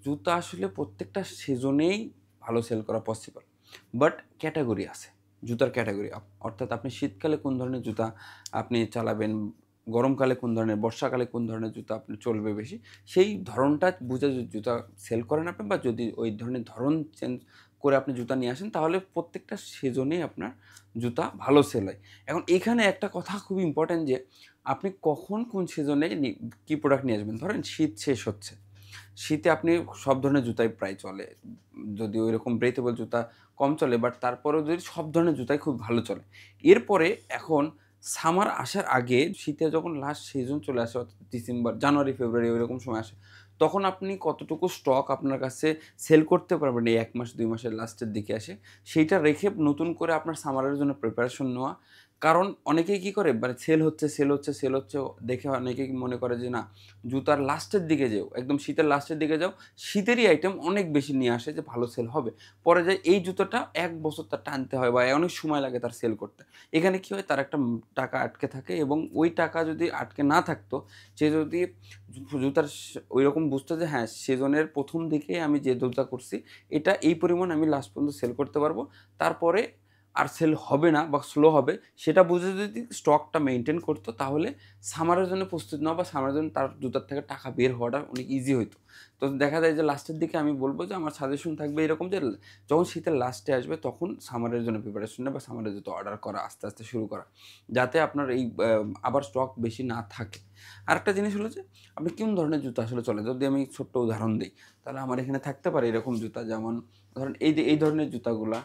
জুতা আসলে প্রত্যেকটা সিজনেই ভালো সেল করা পসিবল। বাট ক্যাটেগরি আছে। জুতার ক্যাটেগরি। অর্থাৎ আপনি শীতকালে কোন ধরনের জুতা আপনি চালাবেন, গরমকালে কোন ধরনের, বর্ষাকালে কোন ধরনের জুতা আপনার চলবে বেশি, সেই ধরনটা বুঝে যদি জুতা সেল করেন আপনি বা যদি ওই ধরনের ধরন চেঞ্জ করে আপনি জুতা নিয়ে আসেন, তাহলে প্রত্যেকটা সিজনেই আপনার জুতা ভালো সেল হয়। এখন এখানে একটা কথা খুবই ইম্পোর্টেন্ট যে আপনি কখন কোন সিজনে কি প্রোডাক্ট নিয়ে আসবেন। ধরেন শীত শেষ হচ্ছে। শীতে আপনি সব ধরনের জুতাই প্রায় চলে। যদিও ওইরকম ব্রেথেবল জুতা কম চলে, বাট তারপরেও যদি সব ধরনের জুতাই খুব ভালো চলে। এরপরে এখন সামার আসার আগে শীতে যখন লাস্ট সিজন চলে আসে, অর্থাৎ ডিসেম্বর, জানুয়ারি, ফেব্রুয়ারি ওইরকম সময় আসে, তখন আপনি কতটুকু স্টক আপনার কাছে সেল করতে পারবেন এই ১ মাস ২ মাসের লাস্টের দিকে এসে, সেইটা রেখে নতুন করে আপনার সামারের জন্য প্রিপারেশন নেওয়া। কারণ অনেকেই কি করে মানে সেল হচ্ছে দেখে অনেকেই মনে করে যে না, জুতার লাস্টের দিকে যেও, একদম শীতের লাস্টের দিকে যাও, শীতেরই আইটেম অনেক বেশি নিয়ে আসে যে ভালো সেল হবে। পরে যায় এই জুতোটা ১ বছর তার টানতে হয় বা অনেক সময় লাগে তার সেল করতে। এখানে কি হয়, তার একটা টাকা আটকে থাকে এবং ওই টাকা যদি আটকে না থাকতো, সে যদি জুতার ঐরকম বুঝতো যে হ্যাঁ, সিজনের ১ম দিকে আমি যে জুতা করছি, এটা এই পরিমাণ আমি লাস্ট পর্যন্ত সেল করতে পারবো। তারপরে আর সেল হবে না বা স্লো হবে, সেটা বুঝে যদি স্টকটা মেইনটেইন করতো, তাহলে সামারের জন্য প্রস্তুত নেওয়া বা সামারের জন্য তার জুতার থেকে টাকা বের হওয়াটা অনেক ইজি হইতো। তো দেখা যায় যে লাস্টের দিকে আমি বলব যে আমার সাজেশন থাকবে এরকম যে যখন শীতের লাস্টে আসবে তখন সামারের জন্য প্রিপারেশন নেওয়া বা সামারের জুতো অর্ডার করা, আস্তে শুরু করা। যাতে আপনার এই আবার স্টক বেশি না থাকে। আরেকটা জিনিস হলো যে আপনি কোন ধরনের জুতো আসলে চলে? যদি আমি ছোট্ট উদাহরণ দেই, তাহলে আমার এখানে থাকতে পারে এরকম জুতা, যেমন ধরেন এই যে এই ধরনের জুতাগুলা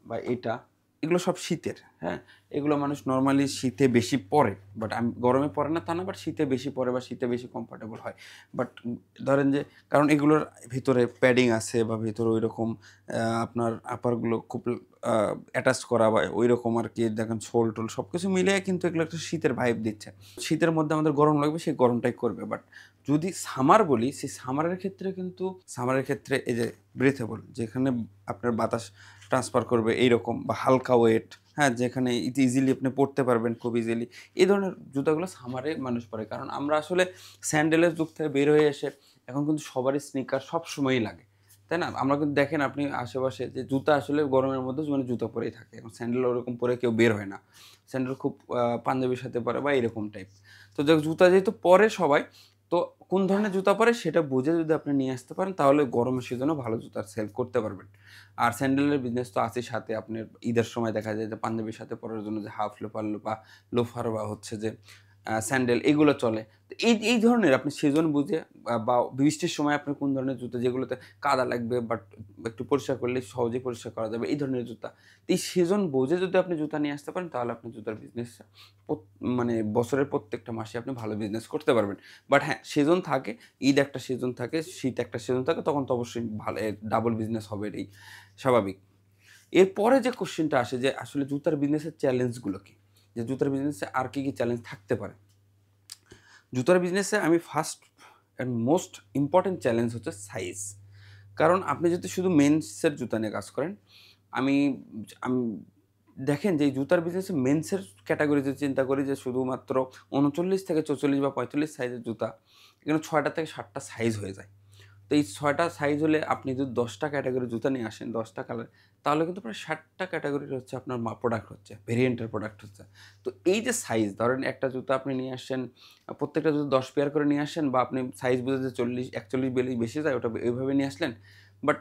বা এটা, এগুলো সব শীতের, হ্যাঁ, এগুলো মানুষ নরমালি শীতে বেশি পরে, বাট আমি গরমে পরে না তা না, বাট শীতে বেশি পরে বা শীতে বেশি কমফোর্টেবল হয়। বাট ধরেন যে কারণ এগুলোর ভিতরে প্যাডিং আছে বা ভিতরে ওইরকম আপনার আপারগুলো খুব অ্যাটাচ করা বা ওইরকম আরকি দেখেন সোল-টোল সবকিছু মিলিয়ে কিন্তু এগুলো একটা শীতের ভাইব দিচ্ছে। শীতের মধ্যে আমাদের গরম লাগবে, সেই গরমটাই করবে। বাট যদি সামার বলি, সেই সামারের ক্ষেত্রে এই যে ব্রেথেবল, যেখানে আপনার বাতাস ট্রান্সফার করবে এইরকম বা হালকা ওয়েট, হ্যাঁ, যেখানে ইজিলি আপনি পড়তে পারবেন খুব ইজিলি। এই ধরনের জুতাগুলো সামারে মানুষ পরে। কারণ আমরা আসলে স্যান্ডেলের যুগ থেকে বের হয়ে এসে এখন কিন্তু সবারই স্নিকার সবসময়ই লাগে। তাই না? আমরা কিন্তু দেখেন আপনি আশেপাশে যে জুতা আসলে গরমের মধ্যে মানে জুতা পরেই থাকে। এখন স্যান্ডেল ওরকম পরে কেউ বের হয় না। স্যান্ডেল খুব পাঞ্জাবির সাথে পরে বা এরকম টাইপ। তো জুতা যেহেতু পরে সবাই, তো কোন ধরনের জুতা পরে সেটা বুঝে যদি আপনি নিয়ে আসতে পারেন তাহলে গরমের সিজনেও ভালো জুতার সেল করতে পারবেন। আর স্যান্ডেলের বিজনেস তো আছেই, সাথে আপনার ঈদের সময় দেখা যায় যে পাঞ্জাবির সাথে পরার জন্য যে হাফ লোফার বা লোফার বা হচ্ছে যে স্যান্ডেল এগুলো চলে। তো এই ধরনের আপনি সিজন বুঝে বা বৃষ্টির সময় আপনার কোন ধরনের জুতা যেগুলোতে কাদা লাগবে বাট একটু পরিষ্কার করলে সহজেই পরিষ্কার করা যাবে, এই ধরনের জুতা। তো এই সিজন বুঝে যদি আপনি জুতা নিয়ে আসতে পারেন তাহলে আপনি জুতার বিজনেস মানে বছরের প্রত্যেকটা মাসে আপনি ভালো বিজনেস করতে পারবেন। বাট হ্যাঁ, সিজন থাকে, ঈদ একটা সিজন থাকে, শীত একটা সিজন থাকে, তখন তো অবশ্যই ভালো ডাবল বিজনেস হবে, এটাই স্বাভাবিক। এরপরে যে কোশ্চেনটা আসে যে আসলে জুতার বিজনেসের চ্যালেঞ্জগুলো কি? যে জুতার বিজনেসে আর কি চ্যালেঞ্জ থাকতে পারে? জুতার বিজনেসে আমি first and most important challenge হচ্ছে সাইজ। কারণ আপনি যদি শুধু মেন্সের জুতা নিয়ে কাজ করেন, আমি আমি দেখেন যে এই জুতার বিজনেসে মেন্সের ক্যাটাগরি যদি চিন্তা করি যে শুধুমাত্র ৩৯ থেকে ৪৪ বা ৪৫ সাইজের জুতা, এখানে ৬টা থেকে ৭টা সাইজ হয়ে যায়। তো এই ৬টা সাইজ হলে আপনি যদি ১০টা ক্যাটাগরির জুতা নিয়ে আসেন, ১০টা কালার, তাহলে কিন্তু প্রায় ৬০টা ক্যাটাগরির হচ্ছে আপনার প্রোডাক্ট হচ্ছে, ভেরিয়েন্টের প্রোডাক্ট হচ্ছে। তো এই যে সাইজ, ধরেন একটা জুতা আপনি নিয়ে আসছেন, প্রত্যেকটা জুতা ১০ পেয়ার করে নিয়ে আসেন বা আপনি সাইজ বুঝে যে ৪০, ৪১ বেশি যায় ওটা ওইভাবে নিয়ে আসলেন। বাট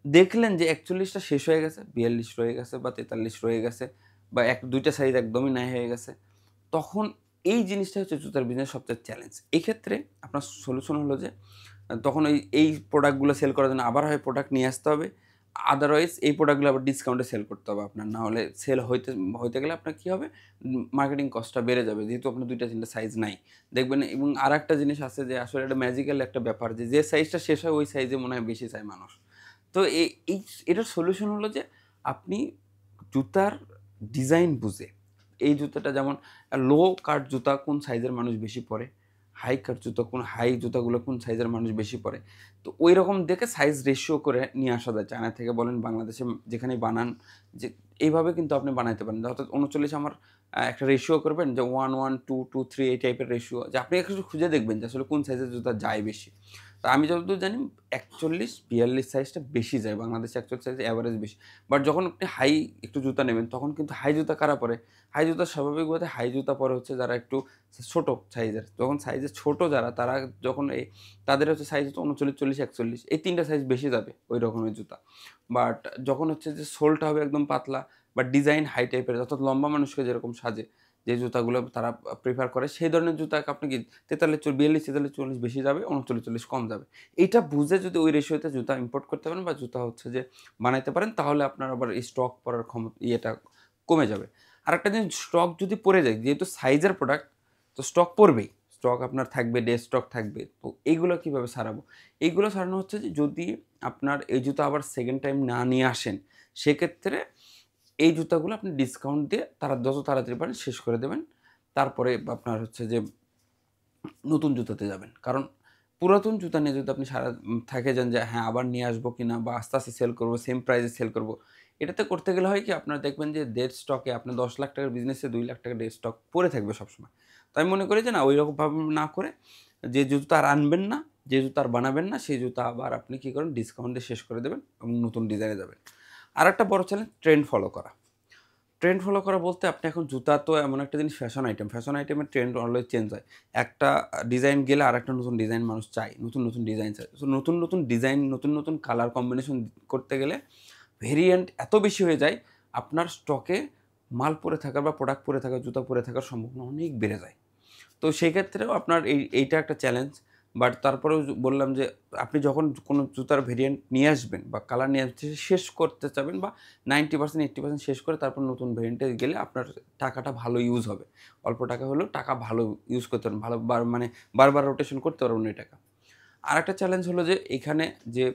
দেখলেন যে ৪১টা শেষ হয়ে গেছে, ৪২ রয়ে গেছে বা ৪৩ রয়ে গেছে বা ২টা সাইজ একদমই নাই হয়ে গেছে। তখন এই জিনিসটা হচ্ছে জুতার বিজনেস সবচেয়ে চ্যালেঞ্জ। এই ক্ষেত্রে আপনার সলিউশন হলো যে তখন এই প্রোডাক্টগুলো সেল করার জন্য আবার হয় প্রোডাক্ট নিয়ে আসতে হবে। আদারওয়াইজ এই প্রোডাক্টগুলো আবার ডিসকাউন্টে সেল করতে হবে আপনার। না হলে সেল হইতে গেলে আপনার কি হবে? মার্কেটিং কস্টটা বেড়ে যাবে। যেহেতু আপনার ২ টা ৩ টা সাইজ নাই। দেখবেন, এবং আরেকটা জিনিস আছে যে আসলে এটা ম্যাজিক্যাল একটা ব্যাপার যে সাইজটা শেষ হয় ওই সাইজে মনে হয় বেশি চায় মানুষ। তো এই এটার সলিউশন হলো যে আপনি জুতার ডিজাইন বুঝে, এই জুতাটা যেমন লো কাট জুতা কোন সাইজের মানুষ বেশি পরে, হাই কাট জুতা হাই জুতাগুলো কোন সাইজের মানুষ বেশি পরে। তো ঐরকম দেখে সাইজ রেশিও করে নিয়ে আসা যায়। চায়না থেকে বলেন, বাংলাদেশে যেখানেই বানান, যে এইভাবে কিন্তু আপনি বানাইতে পারেন। অর্থাৎ ৩৯ আমার একটা রেশিও করবেন যে ১, ১, ২, ২, ৩ এই টাইপের রেশিও, যে আপনি একটু খুঁজে দেখবেন যে আসলে কোন সাইজের জুতা যায় বেশি। তো আমি যতদূর জানি ৪১, ৪২ সাইজটা বেশি যায়। বাংলাদেশে ৪১ সাইজ এভারেজ বেশি। বাট যখন আপনি হাই একটু জুতা নেবেন তখন কিন্তু হাই জুতা কারা পরে? হাই জুতা স্বাভাবিকভাবে হাই জুতা পরে হচ্ছে যারা একটু ছোট সাইজের। যখন সাইজে ছোট যারা, তারা যখন তাদের হচ্ছে সাইজ হচ্ছে ৩৯, ৪০, ৪১, এই ৩ টা সাইজ বেশি যাবে ওই রকমের জুতা। বাট যখন হচ্ছে যে সোলটা হবে একদম পাতলা বা ডিজাইন হাই টাইপের, অর্থাৎ লম্বা মানুষকে যেরকম সাজে, যে জুতাগুলো তারা প্রেফার করে, সেই ধরনের জুতাকে আপনি কি ৪৩, ৪২, ৪৩, ৪০ বেশি যাবে, ৩৯, ৪০ কম যাবে। এইটা বুঝে যদি ওই রেশিওতে জুতা ইম্পোর্ট করতে পারেন বা জুতা হচ্ছে যে বানাইতে পারেন, তাহলে আপনার আবার এই স্টক পড়ার ইয়েটা কমে যাবে। আরেকটা জিনিস, স্টক যদি পড়ে যায়, যেহেতু সাইজের প্রোডাক্ট, তো স্টক পড়বেই। স্টক আপনার থাকবে, ডে স্টক থাকবে। তো এইগুলো কিভাবে সারাবো? এইগুলো সারানো হচ্ছে যে যদি আপনার এই জুতা আবার সেকেন্ড টাইম না নিয়ে আসেন, সেক্ষেত্রে এই জুতাগুলো আপনি ডিসকাউন্ট দিয়ে তারা যত তাড়াতাড়ি পারেন শেষ করে দেবেন। তারপরে আপনার হচ্ছে যে নতুন জুতাতে যাবেন। কারণ পুরাতন জুতা নিয়ে যদি আপনি থেকে যান যে হ্যাঁ, আবার নিয়ে আসবো কিনা বা আস্তে, আস্তে সেল করব, সেম প্রাইসে সেল করব। এটাতে করতে গেলে হয় কি, আপনারা দেখবেন যে ডেড স্টকে আপনার ৳১০,০০,০০০ বিজনেসে ৳২,০০,০০০ ডেড স্টক পড়ে থাকবে সবসময়। তো আমি মনে করি যে না, ঐরকমভাবে না করে, যে জুতা আর আনবেন না, যে জুতা আর বানাবেন না, সেই জুতা আবার আপনি কি করেন, ডিসকাউন্ট দিয়ে শেষ করে দেবেন এবং নতুন ডিজাইনে যাবেন। আরেকটা বড় চ্যালেঞ্জ ট্রেন্ড ফলো করা। ট্রেন্ড ফলো করা বলতে আপনি এখন জুতা তো এমন একটা জিনিস, ফ্যাশন আইটেম। ফ্যাশন আইটেমের ট্রেন্ড অলওয়েজ চেঞ্জ হয়। একটা ডিজাইন গেলে আরেকটা নতুন ডিজাইন মানুষ চায়। নতুন, নতুন ডিজাইন চায়। সো নতুন, নতুন ডিজাইন, নতুন, নতুন কালার কম্বিনেশন করতে গেলে ভেরিয়েন্ট এত বেশি হয়ে যায়, আপনার স্টকে মাল পড়ে থাকার বা প্রোডাক্ট পড়ে থাকার, জুতা পড়ে থাকার সম্ভাবনা অনেক বেড়ে যায়। তো সেই ক্ষেত্রেও আপনার এইটা একটা চ্যালেঞ্জ। বাট তারপরেও বললাম যে আপনি যখন কোনো জুতার ভেরিয়েন্ট নিয়ে আসবেন বা কালার নিয়ে আসতে শেষ করতে চাবেন বা 90% 80% শেষ করে তারপর নতুন ভেরিয়েন্টে গেলে আপনার টাকাটা ভালো ইউজ হবে। অল্প টাকা হলেও টাকা ভালো ইউজ করতে পারবেন। ভালো মানে বারবার রোটেশন করতে পারবেন ওই টাকা। আরেকটা চ্যালেঞ্জ হলো যে এখানে যে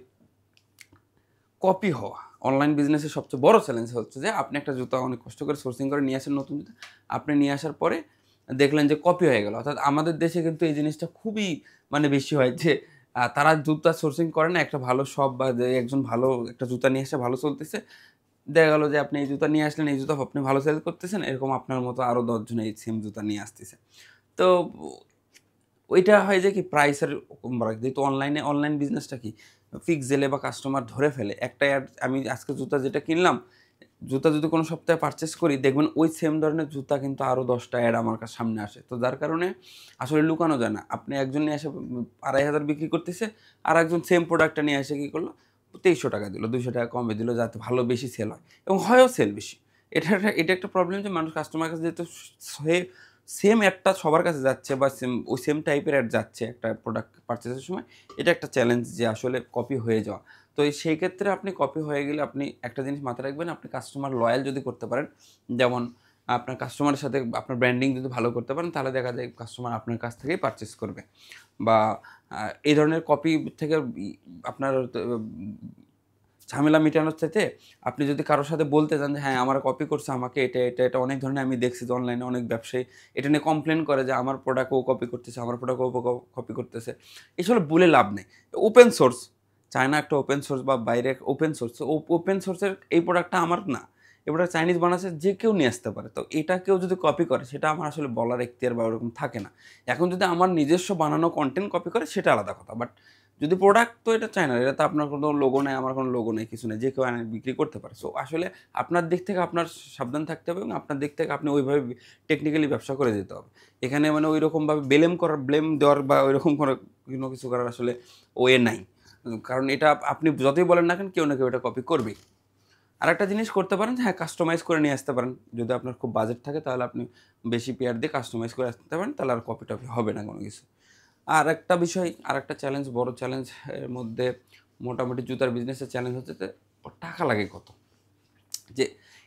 কপি হওয়া। অনলাইন বিজনেসের সবচেয়ে বড় চ্যালেঞ্জ হচ্ছে যে আপনি একটা জুতা অনেক কষ্ট করে সোর্সিং করে নিয়ে আসেন নতুন জুতা। আপনি নিয়ে আসার পরে দেখলেন যে কপি হয়ে গেল। অর্থাৎ আমাদের দেশে কিন্তু এই জিনিসটা খুবই মানে বেশি হয় যে তারা জুতা সোর্সিং করে না একটা ভালো শপ বা যে একজন ভালো একটা জুতা নিয়ে এসে ভালো চলতেছে। দেখা গেল যে আপনি এই জুতা নিয়ে আসলেন, এই জুতা আপনি ভালো সেল করতেছেন। এরকম আপনার মতো আরও ১০ জন এই সেম জুতা নিয়ে আসতেছে। তো ওইটা হয় যে কি প্রাইসের যেহেতু অনলাইন বিজনেসটা কি ফিক্স জেলে বা কাস্টমার ধরে ফেলে। একটা অ্যাড আমি আজকে জুতা যেটা কিনলাম, জুতা যদি কোনো সপ্তাহে পারচেজ করি দেখবেন ওই সেম ধরনের জুতা কিন্তু আরও ১০ টা অ্যাড আমার সামনে আসে। তো যার কারণে আসলে লুকানো যায় না। আপনি একজন নিয়ে এসে ২,৫০০ বিক্রি করতেছে, আরেকজন সেম প্রোডাক্টটা নিয়ে এসে কি করলো ৳২৩০০ দিল, ৳২০০ কমে দিল যাতে ভালো বেশি সেল হয় এবং হয়ও সেল বেশি। এটা একটা প্রবলেম যে মানুষ কাস্টমারের কাছে যেহেতু সে সেম অ্যাডটা সবার কাছে যাচ্ছে বা সেম টাইপের অ্যাড যাচ্ছে একটা প্রোডাক্ট পারচেজের সময়, এটা একটা চ্যালেঞ্জ যে আসলে কপি হয়ে যাওয়া। তো সেই ক্ষেত্রে আপনি কপি হয়ে গেলে আপনি একটা জিনিস মাথায় রাখবেন, আপনি কাস্টমার লয়াল যদি করতে পারেন, যেমন আপনার কাস্টমারের সাথে আপনার ব্র্যান্ডিং যদি ভালো করতে পারেন, তাহলে দেখা যায় কাস্টমার আপনার কাছ থেকেই পারচেজ করবে। বা এই ধরনের কপি থেকে আপনার ঝামেলা মেটানোর চাইতে আপনি যদি কারো সাথে বলতে চান যে হ্যাঁ, আমার কপি করছে আমাকে এটা অনেক ধরনের আমি দেখছি যে অনলাইনে অনেক ব্যবসায়ী এটা নিয়ে কমপ্লেন করে যে আমার প্রোডাক্ট ও কপি করতেছে, আমার প্রোডাক্ট ও কপি করতেছে। এসব বলে লাভ নেই। ওপেন সোর্স, চায়না একটা ওপেন সোর্স বা বাইরে ওপেন সোর্স। ওপেন সোর্সের এই প্রোডাক্টটা আমার না। এই প্রোডাক্ট চাইনিজ বানাচ্ছে যে কেউ নিয়ে আসতে পারে। তো এটা কেউ যদি কপি করে সেটা আমার আসলে বলার এখতিয়ার বা ওরকম থাকে না। এখন যদি আমার নিজস্ব বানানো কনটেন্ট কপি করে সেটা আলাদা কথা। বাট যদি প্রোডাক্ট তো এটা চায়না, এটা তো আপনার কোনো লোগো নাই, আমার কোনো লোগো নাই, কিছু নেই। যে কেউ এনে বিক্রি করতে পারে। সো আসলে আপনার দিক থেকে আপনার সাবধান থাকতে হবে এবং আপনার দিক থেকে আপনি ওইভাবে টেকনিক্যালি ব্যবসা করে যেতে হবে। এখানে মানে ঐরকমভাবে ব্লেম দেওয়ার বা ঐরকম কোনো কিছু করার আসলে ওয়ে নাই। কারণ এটা আপনি যতই বলেন না কেন কেউ না কেউ এটা কপি করবেই। আরেকটা জিনিস করতে পারেন যে হ্যাঁ, কাস্টমাইজ করে নিয়ে আসতে পারেন। যদি আপনার খুব বাজেট থাকে তাহলে আপনি বেশি পেয়ার দিয়ে কাস্টমাইজ করে আসতে পারেন। তাহলে আর কপি-টপি হবে না কোনো কিছু। আরেকটা বিষয়, আরেকটা চ্যালেঞ্জ, বড় চ্যালেঞ্জ এর মধ্যে মোটামুটি জুতার বিজনেসের চ্যালেঞ্জ হচ্ছে যে টাকা লাগে কত? যে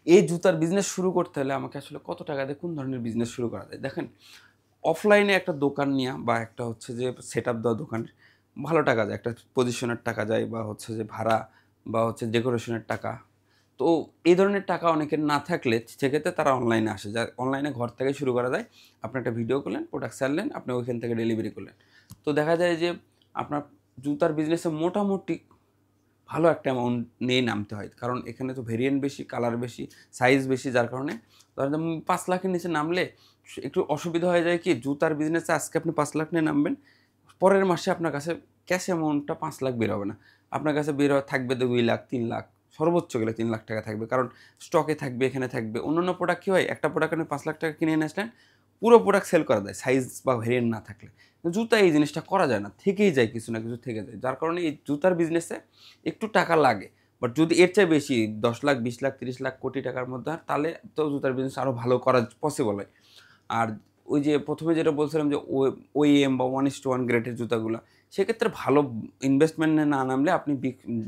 এই জুতার বিজনেস শুরু করতে হলে আমাকে আসলে কত টাকা দিয়ে কোন ধরনের বিজনেস শুরু করা যায়? দেখেন, অফলাইনে একটা দোকান নেয়া বা একটা হচ্ছে যে সেটআপ দেওয়া দোকানের ভালো টাকা যায়। একটা পজিশনের টাকা যায় বা হচ্ছে যে ভাড়া বা হচ্ছে ডেকোরেশনের টাকা। তো এই ধরনের টাকা অনেকের না থাকলে সেক্ষেত্রে তারা অনলাইনে আসে। অনলাইনে ঘর থেকে শুরু করা যায়। আপনি একটা ভিডিও করলেন, প্রোডাক্ট ছাড়লেন, আপনি ওইখান থেকে ডেলিভারি করলেন। তো দেখা যায় যে আপনার জুতার বিজনেসে মোটামুটি ভালো একটা অ্যামাউন্ট নিয়ে নামতে হয়। কারণ এখানে তো ভেরিয়েন্ট বেশি, কালার বেশি, সাইজ বেশি যার কারণে ধরেন যে ৫ লাখের নিচে নামলে একটু অসুবিধা হয়ে যায় কি জুতার বিজনেসে আজকে আপনি ৫ লাখ নিয়ে নামবেন, পরের মাসে আপনার কাছে ক্যাশ অ্যামাউন্টটা ৫ লাখ বের হবে না। আপনার কাছে থাকবে ২ লাখ, ৩ লাখ, সর্বোচ্চ গেলে ৩ লাখ টাকা থাকবে। কারণ স্টকে থাকবে, এখানে থাকবে। অন্যান্য প্রোডাক্ট কি হয়? একটা প্রোডাক্ট আপনি ৫ লাখ টাকা কিনে এনে আসলেন, পুরো প্রোডাক্ট সেল করা যায় সাইজ বা ভেরিয়েন্ট না থাকলে। জুতায় এই জিনিসটা করা যায় না। থেকেই যায় কিছু না কিছু থেকে যায়। যার কারণে এই জুতার বিজনেসে একটু টাকা লাগে। বাট যদি এর চেয়ে বেশি ১০ লাখ, ২০ লাখ, ৩০ লাখ, কোটি টাকার মধ্যে হয় তাহলে তো জুতার বিজনেস আরও ভালো করা পসিবল হয়। আর ওই যে ১ম এ যেটা বলছিলাম যে OEM বা 1:1 গ্রেডের জুতাগুলা, সেক্ষেত্রে ভালো ইনভেস্টমেন্ট এ না নামলে আপনি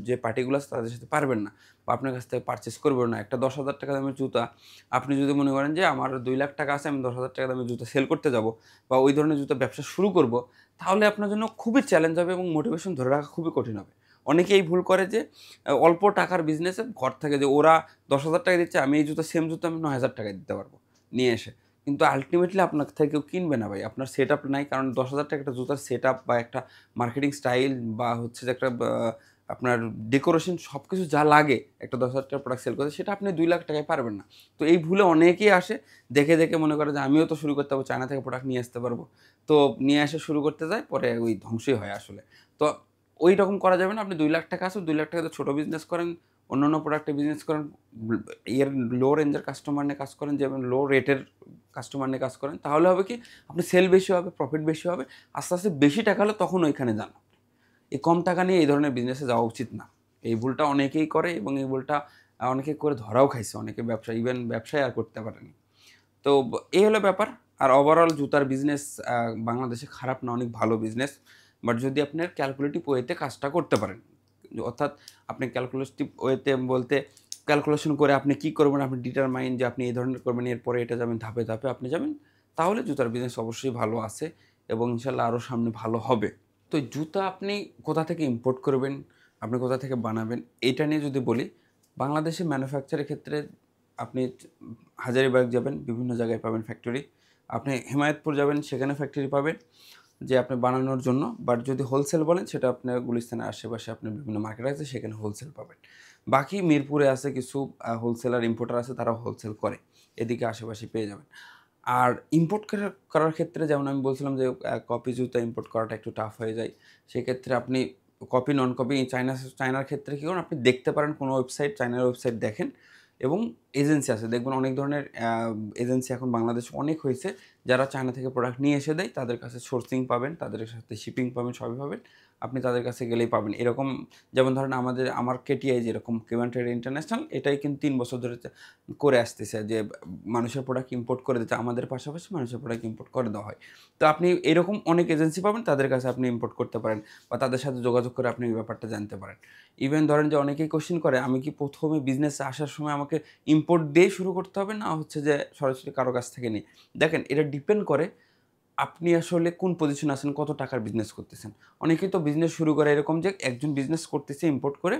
যে পার্টিগুলো আছে তাদের সাথে পারবেন না বা আপনার কাছ থেকে পারচেজ করবেও না। একটা ৳১০,০০০ দামের জুতা আপনি যদি মনে করেন যে আমার ৳২,০০,০০০ আছে আমি ৳১০,০০০ দামের জুতা সেল করতে যাবো বা ওই ধরনের জুতার ব্যবসা শুরু করব, তাহলে আপনার জন্য খুবই চ্যালেঞ্জ হবে এবং মোটিভেশন ধরে রাখা খুবই কঠিন হবে। অনেকেই ভুল করে যে অল্প টাকার বিজনেসে ঘর থেকে যে ওরা ৳১০,০০০ দিচ্ছে আমি এই সেম জুতা আমি ৳৯,০০০ দিতে পারবো নিয়ে এসে। কিন্তু আল্টিমেটলি আপনার থেকে কেউ কিনবে না ভাই। আপনার সেটআপ নাই। কারণ ৳১০,০০০ একটা জুতার সেটআপ বা একটা মার্কেটিং স্টাইল বা হচ্ছে যে একটা আপনার ডেকোরেশন সবকিছু যা লাগে একটা ৳১০,০০০ প্রোডাক্ট সেল করতে সেটা আপনি ৳২,০০,০০০ য় পারবেন না। তো এই ভুলে অনেকেই আসে। দেখে মনে করে যে আমিও তো শুরু করতে পারবো, চায়না থেকে প্রোডাক্ট নিয়ে আসতে পারবো। তো নিয়ে এসে শুরু করতে যায়, পরে ওই ধ্বংসই হয় আসলে। তো ঐরকম করা যাবে না। আপনি ৳২,০০,০০০ আছে, ৳২,০০,০০০ দিয়ে ছোট বিজনেস করেন, অন্যান্য প্রোডাক্টে বিজনেস করেন, ব এর লো রেঞ্জের কাস্টমার নিয়ে কাজ করেন, যেমন লো রেটের কাস্টমার নিয়ে কাজ করেন। তাহলে হবে কি আপনার সেল বেশি হবে, প্রফিট বেশি হবে। আস্তে বেশি টাকা হলে তখন ওইখানে যান। এই কম টাকা নিয়ে এই ধরনের বিজনেসে যাওয়া উচিত না। এই ভুলটা অনেকেই করে এবং এই ভুলটা অনেকে করে ধরাও খাইছে। অনেকে ব্যবসায় আর করতে পারেনি। তো এই হলো ব্যাপার। আর ওভারঅল জুতার বিজনেস বাংলাদেশে খারাপ না, অনেক ভালো বিজনেস। বাট যদি আপনার ক্যালকুলেটিভ ওয়েতে কাজটা করতে পারেন, অর্থাৎ আপনি ক্যালকুলেটিভ ওয়েতে বলতে ক্যালকুলেশন করে আপনি কী করবেন, আপনি ডিটারমাইন যে আপনি এই ধরনের করবেন, এরপরে এটা যাবেন, ধাপে ধাপে আপনি যাবেন, তাহলে জুতার বিজনেস অবশ্যই ভালো আছে এবং ইনশাল্লাহ আরও সামনে ভালো হবে। তো জুতা আপনি কোথা থেকে ইম্পোর্ট করবেন, আপনি কোথা থেকে বানাবেন, এইটা নিয়ে যদি বলি, বাংলাদেশে ম্যানুফ্যাকচারের ক্ষেত্রে আপনি হাজারীবাগ যাবেন, বিভিন্ন জায়গায় পাবেন ফ্যাক্টরি। আপনি হেমায়েতপুর যাবেন, সেখানে ফ্যাক্টরি পাবেন যে আপনি বানানোর জন্য। বাট যদি হোলসেল বলেন, সেটা আপনার গুলিস্তানের আশেপাশে আপনার বিভিন্ন মার্কেট আছে, সেখানে হোলসেল পাবেন। বাকি মিরপুরে আছে কিছু হোলসেলার ইম্পোর্টার আছে, তারা হোলসেল করে, এদিকে আশেপাশে পেয়ে যাবেন। আর ইম্পোর্ট করার ক্ষেত্রে যেমন আমি বলছিলাম যে কপি জুতা ইম্পোর্ট করাটা একটু টাফ হয়ে যায়। সেক্ষেত্রে আপনি কপি নন কপি চায়নার ক্ষেত্রে কী করুন, আপনি দেখতে পারেন কোনো ওয়েবসাইট, চায়নার ওয়েবসাইট দেখেন এবং এজেন্সি আছে, দেখবেন অনেক ধরনের এজেন্সি এখন বাংলাদেশে অনেক হয়েছে, যারা চায়না থেকে প্রোডাক্ট নিয়ে এসে দেয়, তাদের কাছে সোর্সিং পাবেন, তাদের সাথে শিপিং পাবেন, সবই পাবেন, আপনি তাদের কাছে গেলেই পাবেন। এরকম যেমন ধরেন আমার কেটিআই যেরকম কিবান ট্রেড ইন্টারন্যাশনাল, এটাই কিন্তু 3 বছর ধরে করে আসতেছে যে মানুষের প্রোডাক্ট ইম্পোর্ট করে দিতে, আমাদের পাশাপাশি মানুষের প্রোডাক্ট ইম্পোর্ট করে দেওয়া হয়। তো আপনি এরকম অনেক এজেন্সি পাবেন, তাদের কাছে আপনি ইম্পোর্ট করতে পারেন বা তাদের সাথে যোগাযোগ করে আপনি এই ব্যাপারটা জানতে পারেন। ইভেন ধরেন যে অনেকেই কোয়েশ্চেন করে, আমি কি প্রথমে বিজনেসে আসার সময় আমাকে ইম্পোর্ট দিয়ে শুরু করতে হবে, না হচ্ছে যে সরাসরি কারো কাছ থেকে নিই? দেখেন, এটা ডিপেন্ড করে আপনি আসলে কোন পজিশনে আছেন, কত টাকার বিজনেস করতেছেন। অনেকেই তো বিজনেস শুরু করে এরকম যে একজন বিজনেস করতেছে ইম্পোর্ট করে,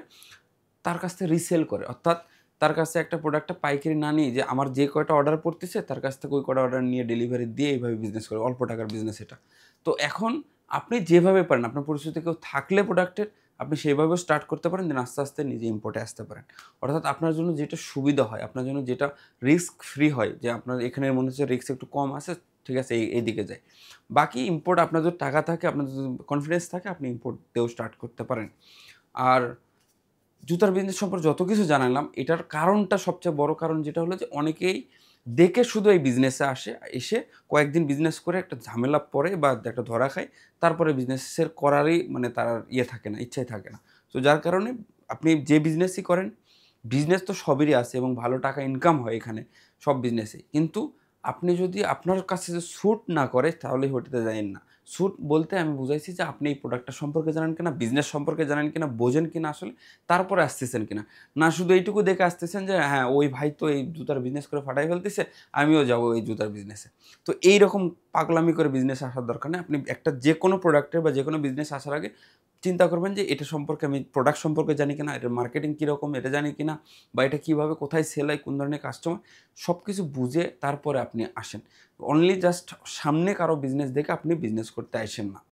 তার কাছ থেকে রিসেল করে, অর্থাৎ তার কাছে একটা প্রোডাক্টটা পাইকারি না নিয়ে, যে আমার যে কয়টা অর্ডার পড়তেছে তার কাছ থেকে ওই কয়টা অর্ডার নিয়ে ডেলিভারি দিয়ে এইভাবে বিজনেস করে, অল্প টাকার বিজনেস এটা। তো এখন আপনি যেভাবে পারেন, আপনার পরিচিত কেউ থাকলে প্রোডাক্টের, আপনি সেইভাবেও স্টার্ট করতে পারেন, দেন আস্তে আস্তে নিজে ইম্পোর্টে আসতে পারেন। অর্থাৎ আপনার জন্য যেটা সুবিধা হয়, আপনার জন্য যেটা রিস্ক ফ্রি হয়, যে আপনার এখানে মনে হচ্ছে রিস্ক একটু কম আছে, ঠিক আছে, এইদিকে যায়। বাকি ইম্পোর্ট, আপনার যদি টাকা থাকে, আপনার যদি কনফিডেন্স থাকে, আপনি ইম্পোর্ট দিয়েও স্টার্ট করতে পারেন। আর জুতার বিজনেস সম্পর্কে যত কিছু জানালাম, এটার কারণটা সবচেয়ে বড় কারণ যেটা হলো যে অনেকেই দেখে শুধু এই বিজনেসে আসে, এসে কয়েকদিন বিজনেস করে একটা ঝামেলা পড়ে বা একটা ধরা খায়, তারপরে বিজনেসের করারই মানে তার ইয়ে থাকে না, ইচ্ছাই থাকে না। তো যার কারণে আপনি যে বিজনেসই করেন, বিজনেস তো সবেরই আছে এবং ভালো টাকা ইনকাম হয় এখানে সব বিজনেসেই। কিন্তু আপনি যদি আপনার কাছে যে স্যুট না করে, তাহলে ওটাতে যায়েন না। স্যুট বলতে আমি বুঝাইছি যে আপনি এই প্রোডাক্টটা সম্পর্কে জানেন কিনা, বিজনেস সম্পর্কে জানেন কিনা, বোঝেন কিনা আসলে, তারপরে আসতেছেন কিনা। না শুধু এইটুকু দেখে আসতেছেন যে হ্যাঁ, ওই ভাই তো এই জুতার বিজনেস করে ফাটাই ফেলতেছে, আমিও যাবো এই জুতার বিজনেসে। তো এইরকম পাগলামি করে বিজনেসে আসার দরকার নেই। আপনি একটা যেকোনো প্রোডাক্টের বা যেকোনো বিজনেস আসার আগে চিন্তা করবেন যে এটা সম্পর্কে আমি প্রোডাক্ট সম্পর্কে জানি কিনা, এটার মার্কেটিং কীরকম এটা জানি কিনা, বা এটা কীভাবে কোথায় সেল হয়, কোন ধরনের কাস্টমার, সব কিছু বুঝে তারপরে আপনি আসেন। অনলি জাস্ট সামনে কারো বিজনেস দেখে আপনি বিজনেস করতে আইসেন না।